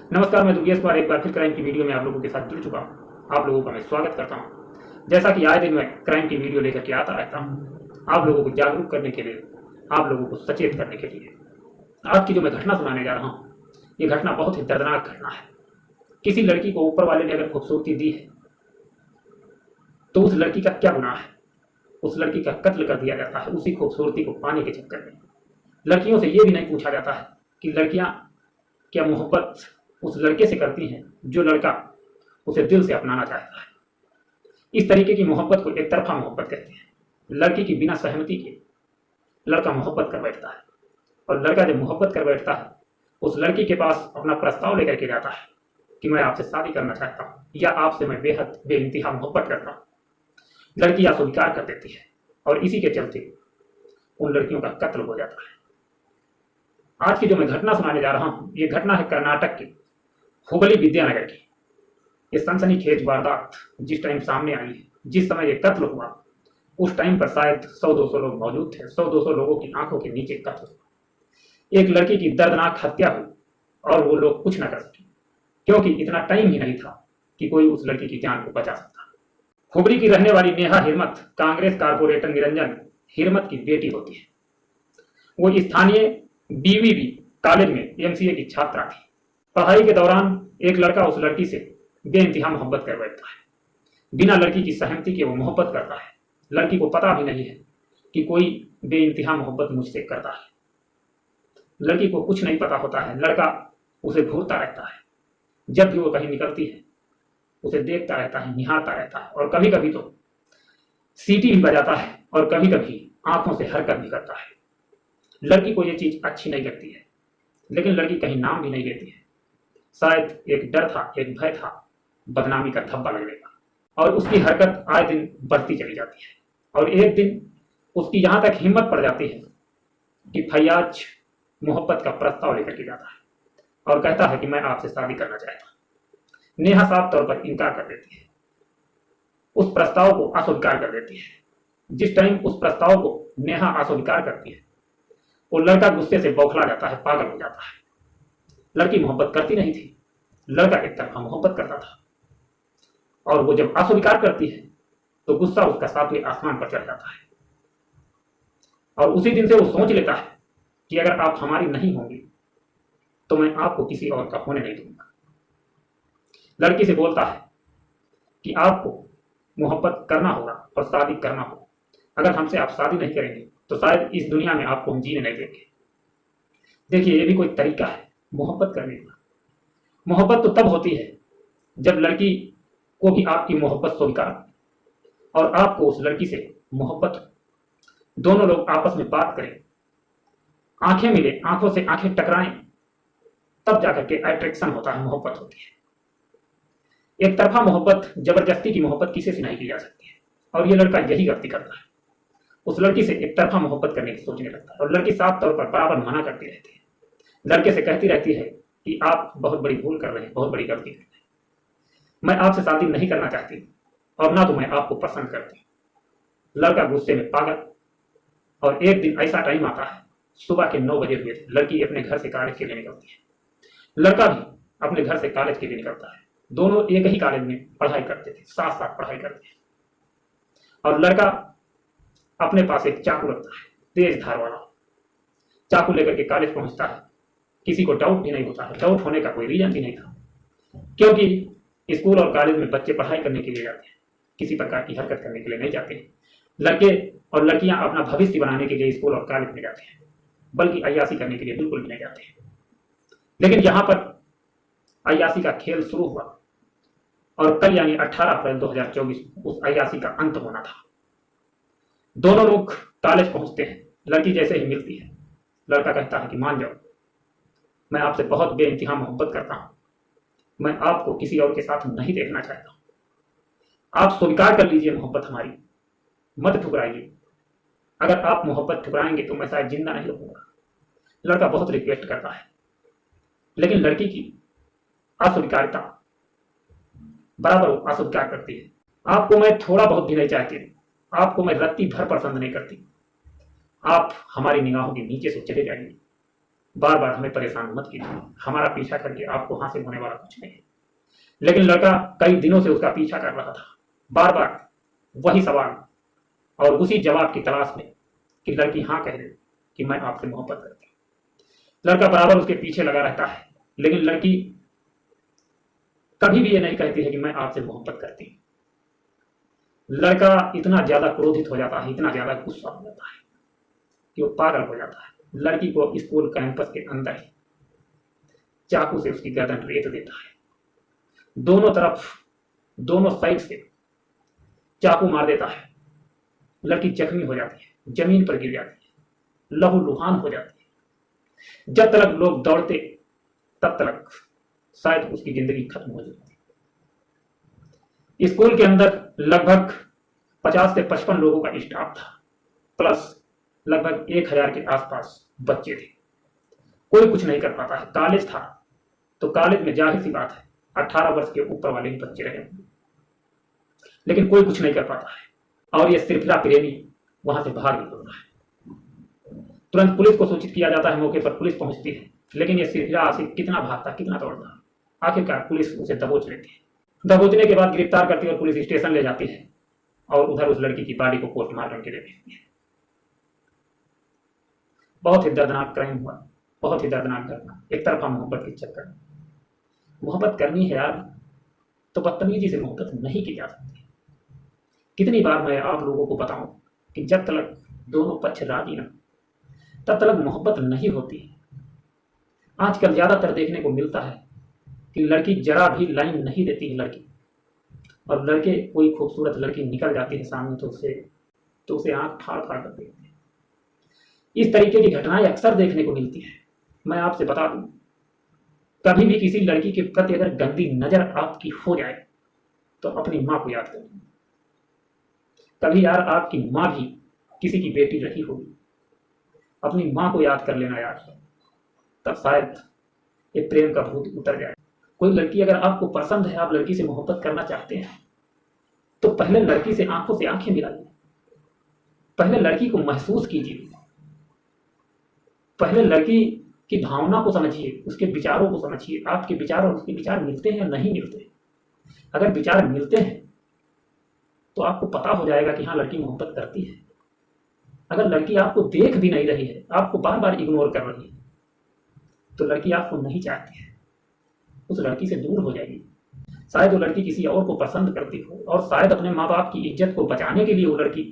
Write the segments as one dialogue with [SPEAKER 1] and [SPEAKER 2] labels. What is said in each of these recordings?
[SPEAKER 1] नमस्कार, मैं दुर्गेश कुमार एक बार फिर क्राइम की वीडियो में आप लोगों के साथ जुड़ चुका हूँ। आप लोगों का मैं स्वागत करता हूँ। जैसा कि आए दिन मैं क्राइम की वीडियो लेकर के आता रहता हूँ, आप लोगों को जागरूक करने के लिए, आप लोगों को सचेत करने के लिए। आज की जो मैं घटना सुनाने जा रहा हूँ, ये घटना बहुत ही दर्दनाक घटना है। किसी लड़की को ऊपर वाले ने अगर खूबसूरती दी है तो उस लड़की का क्या गुनाह है? उस लड़की का कत्ल कर दिया जाता है उसी खूबसूरती को पाने के चक्कर में। लड़कियों से ये भी नहीं पूछा जाता है कि लड़कियां क्या मोहब्बत उस लड़के से करती हैं जो लड़का उसे दिल से अपनाना चाहता है। इस तरीके की मोहब्बत को एक तरफा मोहब्बत कहते हैं। लड़की की बिना सहमति के लड़का मोहब्बत कर बैठता है, और लड़का जब मोहब्बत कर बैठता है उस लड़की के पास अपना प्रस्ताव लेकर के जाता है कि मैं आपसे शादी करना चाहता हूँ या आपसे मैं बेहद बेइंतहा मोहब्बत करता हूँ। लड़की अस्वीकार कर देती है और इसी के चलते उन लड़कियों का कत्ल हो जाता है। आज की जो मैं घटना सुनाने जा रहा हूँ, ये घटना है कर्नाटक की हुबली विद्यानगर की। ये सनसनीखेज वारदात जिस टाइम सामने आई है, जिस समय ये कत्ल हुआ, उस टाइम पर शायद 100-200 लोग मौजूद थे। 100-200 लोगों की आंखों के नीचे कत्ल हुआ। एक लड़की की दर्दनाक हत्या हुई और वो लोग कुछ ना कर सके, क्योंकि इतना टाइम ही नहीं था कि कोई उस लड़की की जान को बचा सकता। हुबली की रहने वाली नेहा हिरमत कांग्रेस कारपोरेटर निरंजन हिरमत की बेटी होती है। वो स्थानीय बीवीबी कॉलेज में एमसीए की छात्रा थी। पढ़ाई के दौरान एक लड़का उस लड़की से बेइंतहा मोहब्बत कर बैठता है। बिना लड़की की सहमति के वो मोहब्बत करता है। लड़की को पता भी नहीं है कि कोई बेइंतहा मोहब्बत मुझसे करता है। लड़की को कुछ नहीं पता होता है। लड़का उसे घूरता रहता है। जब भी वो कहीं निकलती है उसे देखता रहता है, निहारता रहता है, और कभी कभी तो सीटी भी बजाता है और कभी कभी आंखों से हरकत भी करता है। लड़की को ये चीज अच्छी नहीं लगती है, लेकिन लड़की कहीं नाम भी नहीं लेती है। शायद एक डर था, एक भय था बदनामी का धब्बा लगने का, और उसकी हरकत आए दिन बढ़ती चली जाती है। और एक दिन उसकी यहां तक हिम्मत पड़ जाती है कि फैयाज मोहब्बत का प्रस्ताव लेकर के जाता है और कहता है कि मैं आपसे शादी करना चाहता हूं। नेहा साफ तौर पर इनकार कर देती है, उस प्रस्ताव को अस्वीकार कर देती है। जिस टाइम उस प्रस्ताव को नेहा अस्वीकार करती है, वो लड़का गुस्से से बौखला जाता है, पागल हो जाता है। लड़की मोहब्बत करती नहीं थी, लड़का एक तरफा मोहब्बत करता था, और वो जब अस्वीकार करती है तो गुस्सा उसका 7वें आसमान पर चढ़ जाता है। और उसी दिन से वो सोच लेता है कि अगर आप हमारी नहीं होंगी तो मैं आपको किसी और का होने नहीं दूंगा। लड़की से बोलता है कि आपको मोहब्बत करना होगा और शादी करना होगा। अगर हमसे आप शादी नहीं करेंगे तो शायद इस दुनिया में आपको हम जीने नहीं देंगे। देखिए, ये भी कोई तरीका है मोहब्बत करने का। मोहब्बत तो तब होती है जब लड़की को भी आपकी मोहब्बत स्वीकार और आपको उस लड़की से मोहब्बत हो। दोनों लोग आपस में बात करें, आंखें मिले, आंखों से आंखें टकराएं, तब जाकर के अट्रैक्शन होता है, मोहब्बत होती है। एक तरफा मोहब्बत, जबरदस्ती की मोहब्बत किसी से नहीं की जा सकती है, और ये लड़का यही गलती करता है। उस लड़की से एक तरफा मोहब्बत करने की सोचने लगता है, और लड़की साफ तौर पर बराबर मना करती रहती है। लड़के से कहती रहती है कि आप बहुत बड़ी भूल कर रहे हैं, बहुत बड़ी गलती कर रहे हैं, मैं आपसे शादी नहीं करना चाहती और ना तो मैं आपको पसंद करती। लड़का गुस्से में पागल। और एक दिन ऐसा टाइम आता है, सुबह के 9 बजे हुए थे। लड़की अपने घर से कॉलेज के लिए निकलती है, लड़का भी अपने घर से कॉलेज के लिए निकलता है। दोनों एक ही कॉलेज में पढ़ाई करते थे, साथ साथ पढ़ाई करते हैं। और लड़का अपने पास एक चाकू रखता है, तेज धार वाला। चाकू लेकर के कॉलेज पहुंचता है। किसी को डाउट भी नहीं होता है, डाउट होने का कोई रीजन भी नहीं था, क्योंकि स्कूल और कॉलेज में बच्चे पढ़ाई करने के लिए जाते हैं, किसी प्रकार की हरकत करने के लिए नहीं जाते हैं। लड़के और लड़कियां अपना भविष्य बनाने के लिए स्कूल और कॉलेज में जाते हैं, बल्कि अय्यासी करने के लिए बिल्कुल भी नहीं जाते हैं। लेकिन यहां पर अय्यासी का खेल शुरू हुआ, और कल यानी 18 अप्रैल 2024 उस अय्यासी का अंत होना था। दोनों लोग कॉलेज पहुंचते हैं। लड़की जैसे ही मिलती है, लड़का कहता है कि मान जाओ, मैं आपसे बहुत बेइंतहा मोहब्बत करता हूं, मैं आपको किसी और के साथ नहीं देखना चाहता हूं, आप स्वीकार कर लीजिए मोहब्बत हमारी, मत ठुकराइए। अगर आप मोहब्बत ठुकराएंगे तो मैं शायद जिंदा नहीं रहूंगा। लड़का बहुत रिक्वेस्ट करता है, लेकिन लड़की की अस्वीकारिता बराबर अस्वीकार करती है। आपको मैं थोड़ा बहुत भी नहीं चाहती, आपको मैं रत्ती भर पसंद नहीं करती, आप हमारी निगाहों के नीचे से चले जाइए। बार बार हमें परेशान मत कीजिए, हमारा पीछा करके आपको हासिल होने वाला कुछ नहीं है। लेकिन लड़का कई दिनों से उसका पीछा कर रहा था, बार बार वही सवाल और उसी जवाब की तलाश में कि लड़की हाँ कह दे कि मैं आपसे मोहब्बत करती हूँ। लड़का बराबर उसके पीछे लगा रहता है, लेकिन लड़की कभी भी ये नहीं कहती है कि मैं आपसे मोहब्बत करती हूँ। लड़का इतना ज्यादा क्रोधित हो जाता है, इतना ज्यादा गुस्सा हो जाता है कि वो पागल हो जाता है। लड़की को स्कूल कैंपस के अंदर ही चाकू से उसकी गर्दन रेत देता है, दोनों तरफ दोनों साइड से चाकू मार देता है। लड़की जख्मी हो जाती है, जमीन पर गिर जाती है, लहूलुहान हो जाती है। जब तक लोग दौड़ते तब तक शायद उसकी जिंदगी खत्म हो जाती। स्कूल के अंदर लगभग 50 से 55 लोगों का स्टाफ था, प्लस लगभग 1000 के आसपास बच्चे थे। कोई कुछ नहीं कर पाता है। कॉलेज था तो कॉलेज में जाहिर सी बात है 18 वर्ष के ऊपर वाले ही बच्चे रहे, लेकिन कोई कुछ नहीं कर पाता है। और ये सिरफिरा प्रेमी वहां से भाग निकलता है। तुरंत पुलिस को सूचित किया जाता है, मौके पर पुलिस पहुंचती है, लेकिन ये सिरफिरा आशिक कितना भागता, कितना दौड़ता, आखिरकार पुलिस उसे दबोच लेती है। दबोचने के बाद गिरफ्तार करती है और पुलिस स्टेशन ले जाती है और उधर उस लड़की की बॉडी को पोस्टमार्टम के लिए भेजती है। बहुत ही दर्दनाक क्राइम हुआ, बहुत ही दर्दनाक घटना। एक तरफा मोहब्बत के चक्कर। मोहब्बत करनी है यार तो बदतमीजी से मोहब्बत नहीं की जा सकती। कितनी बार मैं आप लोगों को बताऊं कि जब तक दोनों पक्ष राजी ना तब तक मोहब्बत नहीं होती। आजकल ज्यादातर देखने को मिलता है कि लड़की जरा भी लाइन नहीं देती है लड़की, और लड़के कोई खूबसूरत लड़की निकल जाती है सामने तो उसे आंख फाड़ फाड़ कर देखते हैं। इस तरीके की घटनाएं अक्सर देखने को मिलती है। मैं आपसे बता दूं, कभी भी किसी लड़की के प्रति अगर गंदी नजर आपकी हो जाए तो अपनी मां को याद करें। कभी यार आपकी मां भी किसी की बेटी रही होगी, अपनी मां को याद कर लेना यार, तब शायद ये प्रेम का भूत उतर जाए। कोई लड़की अगर आपको पसंद है, आप लड़की से मोहब्बत करना चाहते हैं, तो पहले लड़की से आंखों से आंखें मिलाइए, पहले लड़की को महसूस कीजिए, पहले लड़की की भावना को समझिए, उसके विचारों को समझिए। आपके विचार और उसके विचार मिलते हैं या नहीं मिलते। अगर विचार मिलते हैं तो आपको पता हो जाएगा कि हाँ लड़की मोहब्बत करती है। अगर लड़की आपको देख भी नहीं रही है, आपको बार बार इग्नोर कर रही है, तो लड़की आपको नहीं चाहती है, उस लड़की से दूर हो जाएगी। शायद वो लड़की किसी और को पसंद करती हो, और शायद अपने माँ बाप की इज्जत को बचाने के लिए वो लड़की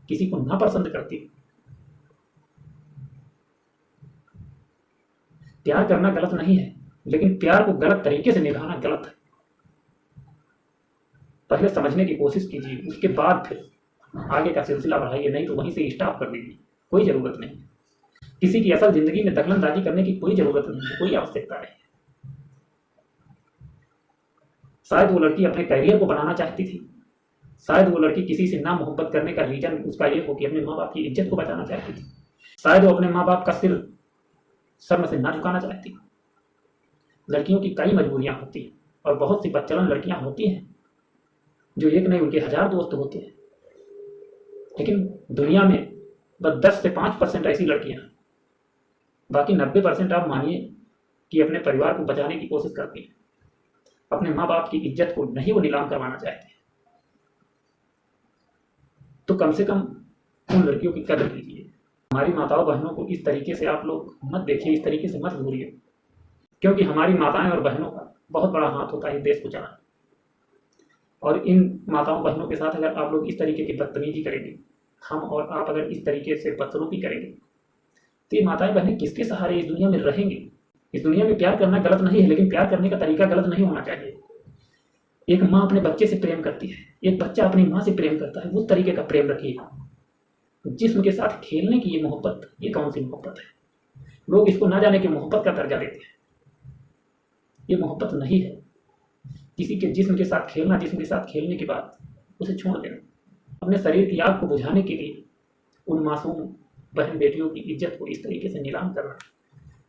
[SPEAKER 1] किसी को ना पसंद करती हो। प्यार करना गलत नहीं है, लेकिन प्यार को गलत तरीके से निभाना गलत है। पहले समझने की कोशिश कीजिए, उसके बाद फिर आगे का सिलसिला बढ़ाइए, नहीं तो वहीं से स्टॉप कर दीजिए। कोई जरूरत नहीं, किसी की असल जिंदगी में दखलंदाजी करने की कोई जरूरत नहीं है, कोई आवश्यकता नहीं। शायद वो लड़की अपने करियर को बनाना चाहती थी, शायद वो लड़की किसी से ना मोहब्बत करने का रीजन उसका ये हो कि अपने माँ बाप की इज्जत को बचाना चाहती थी, शायद वो अपने माँ बाप का सिर शर्म से ना झुकाना चाहती। लड़कियों की कई मजबूरियां होती हैं, और बहुत सी बच्चलन लड़कियां होती हैं जो एक नहीं उनके 1000 दोस्त होते हैं, लेकिन दुनिया में बस 10 से 5% ऐसी लड़कियां, बाकी 90% आप मानिए कि अपने परिवार को बचाने की कोशिश करती हैं, अपने माँ बाप की इज्जत को नहीं वो नीलाम करवाना चाहते हैं। तो कम से कम उन लड़कियों की कदर कीजिए। हमारी माताओं बहनों को इस तरीके से आप लोग मत देखिए, इस तरीके से मत घूरिए, क्योंकि हमारी माताएं और बहनों का बहुत बड़ा हाथ होता है देश को चलाना। और इन माताओं बहनों के साथ अगर आप लोग इस तरीके की बदतमीजी करेंगे, हम और आप अगर इस तरीके से बदसलूकी करेंगे, तो ये माताएं बहनें किसके सहारे इस दुनिया में रहेंगी। इस दुनिया में प्यार करना गलत नहीं है, लेकिन प्यार करने का तरीका गलत नहीं होना चाहिए। एक माँ अपने बच्चे से प्रेम करती है, एक बच्चा अपनी माँ से प्रेम करता है, उस तरीके का प्रेम रखिए। जिस्म के साथ खेलने की ये मोहब्बत, ये कौन सी मोहब्बत है। लोग इसको ना जाने की मोहब्बत का दर्जा देते हैं, ये मोहब्बत नहीं है। किसी के जिस्म के साथ खेलना, जिस्म के साथ खेलने के बाद उसे छोड़ देना, अपने शरीर की आग को बुझाने के लिए उन मासूम बहन बेटियों की इज्जत को इस तरीके से नीलाम करना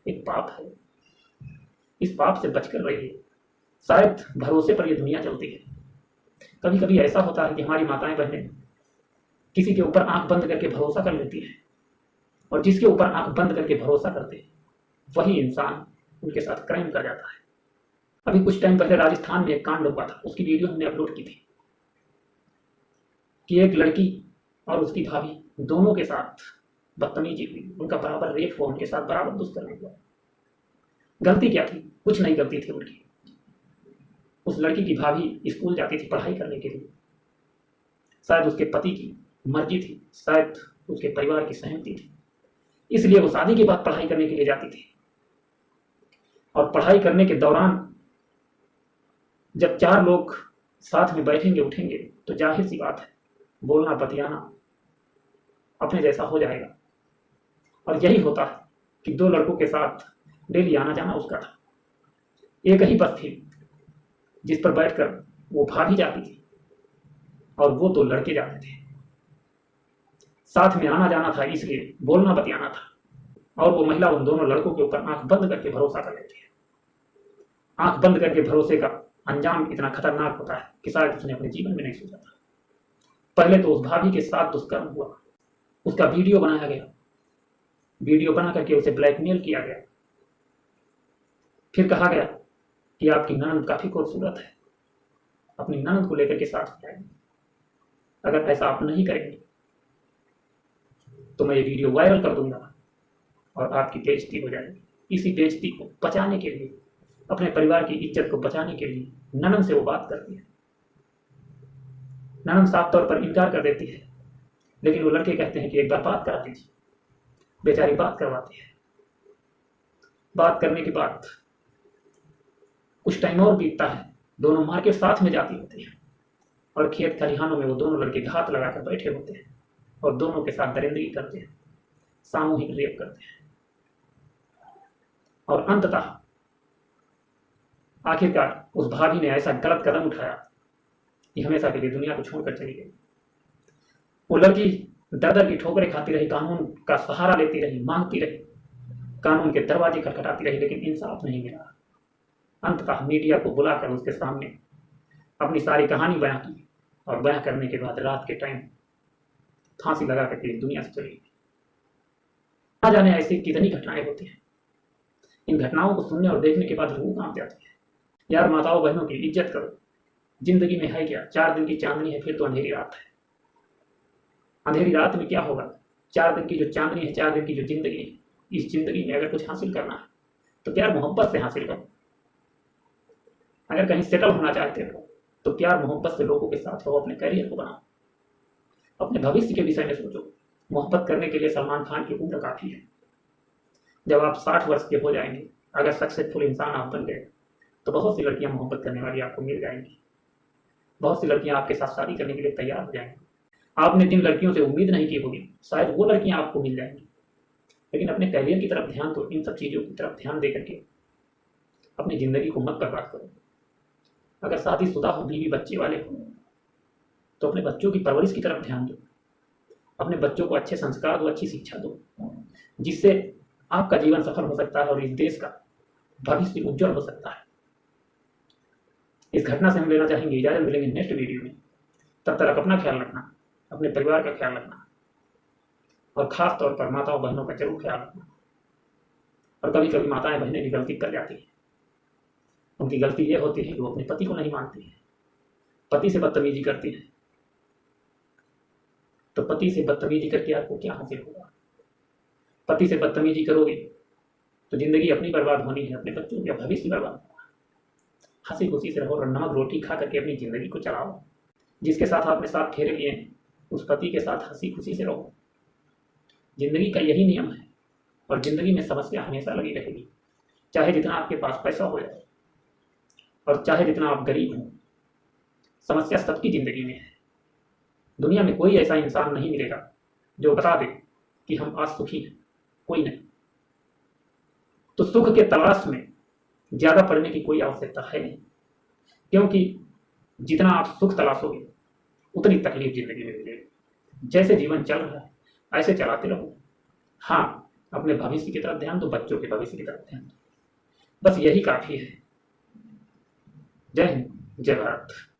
[SPEAKER 1] एक पाप है। इस पाप से बचकर रहिए। शायद भरोसे पर यह दुनिया चलती है। कभी कभी ऐसा होता है कि हमारी माताएं बहनें किसी के ऊपर आंख बंद करके भरोसा कर लेती है, और जिसके ऊपर आंख बंद करके भरोसा करते हैं वही इंसान उनके साथ क्राइम कर जाता है। अभी कुछ टाइम पहले राजस्थान में एक कांड हुआ था, उसकी वीडियो हमने अपलोड की थी कि एक लड़की और उसकी भाभी दोनों के साथ बदतमीजी हुई, उनका बराबर रेप हुआ, उनके साथ बराबर दुष्कर्म हुआ। गलती क्या थी? कुछ नहीं गलती थी उनकी। उस लड़की की भाभी स्कूल जाती थी पढ़ाई करने के लिए, शायद उसके पति की मर्जी थी, शायद उसके परिवार की सहमति थी, इसलिए वो शादी के बाद पढ़ाई करने के लिए जाती थी। और पढ़ाई करने के दौरान जब चार लोग साथ में बैठेंगे उठेंगे तो जाहिर सी बात है बोलना बतियाना अपने जैसा हो जाएगा। और यही होता है कि दो लड़कों के साथ डेली आना जाना उसका था। एक ही बस थी जिस पर बैठकर वो भाभी जाती थी और वो दो लड़के जाते थे। साथ में आना जाना था, इसलिए बोलना बतियाना था। और वो महिला उन दोनों लड़कों के ऊपर आंख बंद करके भरोसा कर लेती है। आंख बंद करके भरोसे का अंजाम इतना खतरनाक होता है कि शायद उसने अपने जीवन में नहीं सोचा था। पहले तो उस भाभी के साथ दुष्कर्म हुआ, उसका वीडियो बनाया गया, वीडियो बना करके उसे ब्लैकमेल किया गया। फिर कहा गया कि आपकी ननद काफी खूबसूरत है, अपनी ननद को लेकर के साथ हो जाएंगे, अगर ऐसा आप नहीं करेंगे तो मैं ये वीडियो वायरल कर दूंगा और आपकी बेइज्जती हो जाएगी। इसी बेइज्जती को बचाने के लिए, अपने परिवार की इज्जत को बचाने के लिए ननद से वो बात करती है। ननद साफ तौर पर इनकार कर देती है, लेकिन वो लड़के कहते हैं कि एक बार बात करा दीजिए। बेचारी बात करवाती है। बात करने के बाद कुछ टाइम और बीतता है, दोनों मार्केट साथ में जाती होती है और खेत खलिहानों में वो दोनों लड़के घात लगाकर बैठे होते हैं और दोनों के साथ दरिंदगी करते हैं, सामूहिक रेप करते हैं। और अंततः आखिरकार उस भाभी ने ऐसा गलत कदम उठाया कि हमेशा के लिए दुनिया को छोड़कर चली गई। वो लड़की दर दर की ठोकरें खाती रही, कानून का सहारा लेती रही, मांगती रही, कानून के दरवाजे खटखटाती रही, लेकिन इंसाफ नहीं मिला। अंततः मीडिया को बुलाकर उसके सामने अपनी सारी कहानी बयां की और बयां करने के बाद रात के टाइम फांसी लगा करके दुनिया से चली गई। ना जाने ऐसी कितनी घटनाएं होती हैं। इन घटनाओं को सुनने और देखने के बाद रूह कांप जाती है। यार माताओं बहनों की इज्जत करो। जिंदगी में है क्या? 4 दिन की चांदनी है, फिर तो अंधेरी रात है। अंधेरी रात में क्या होगा? 4 दिन की जो चांदनी है, 4 दिन की जो जिंदगी है, इस जिंदगी में अगर कुछ हासिल करना है तो प्यार मोहब्बत से हासिल करो। अगर कहीं सेटल होना चाहते हो तो प्यार मोहब्बत से लोगों के साथ रहो, अपने करियर को बनाओ, अपने भविष्य के विषय में सोचो। मोहब्बत करने के लिए सलमान खान की उम्र काफी है। जब आप 60 वर्ष के हो जाएंगे, अगर सक्सेसफुल इंसान आप बन गए तो बहुत सी लड़कियां मोहब्बत करने वाली आपको मिल जाएंगी। बहुत सी लड़कियां आपके साथ शादी करने के लिए तैयार हो जाएंगी। आपने जिन लड़कियों से उम्मीद नहीं की होगी, शायद वो लड़कियां आपको मिल जाएंगी। लेकिन अपने करियर की तरफ ध्यान दो। इन सब चीज़ों की तरफ ध्यान दे करके अपनी ज़िंदगी को मत बर्बाद करो। अगर शादीशुदा हो, बीवी बच्चे वाले हो, तो अपने बच्चों की परवरिश की तरफ ध्यान दो। अपने बच्चों को अच्छे संस्कार दो, अच्छी शिक्षा दो, जिससे आपका जीवन सफल हो सकता है और इस देश का भविष्य उज्जवल हो सकता है। इस घटना से हम लेना चाहेंगे इजाजत। मिलेंगे नेक्स्ट वीडियो में। तब तक अपना ख्याल रखना, अपने परिवार का ख्याल रखना और खास तौर पर माताओं बहनों का जरूर ख्याल रखना। और कभी कभी माताएं बहनें भी गलती कर जाती हैं। उनकी गलती ये होती है कि वो अपने पति को नहीं मानती है, पति से बदतमीजी करती है। तो पति से बदतमीजी करके आपको क्या हासिल होगा? पति से बदतमीजी करोगे तो जिंदगी अपनी बर्बाद होनी है, अपने बच्चों का भविष्य बर्बाद होगा। हंसी खुशी से रहो और नमक रोटी खा करके अपनी जिंदगी को चलाओ। जिसके साथ आपने साथ फेरे लिए हैं, उस पति के साथ हंसी खुशी से रहो। जिंदगी का यही नियम है और जिंदगी में समस्या हमेशा लगी रहेगी, चाहे जितना आपके पास पैसा हो जाए और चाहे जितना आप गरीब हो। समस्या सबकी जिंदगी में है। दुनिया में कोई ऐसा इंसान नहीं मिलेगा जो बता दे कि हम आज सुखी हैं, कोई नहीं। तो सुख के तलाश में ज्यादा पढ़ने की कोई आवश्यकता है नहीं, क्योंकि जितना आप सुख तलाशोगे उतनी तकलीफ जिंदगी में मिलेगी। जैसे जीवन चल रहा है ऐसे चलाते रहो। हाँ, अपने भविष्य की तरफ ध्यान दो, बच्चों के भविष्य की तरफ ध्यान दो। बस यही काफी है। जय हिंद, जय भारत।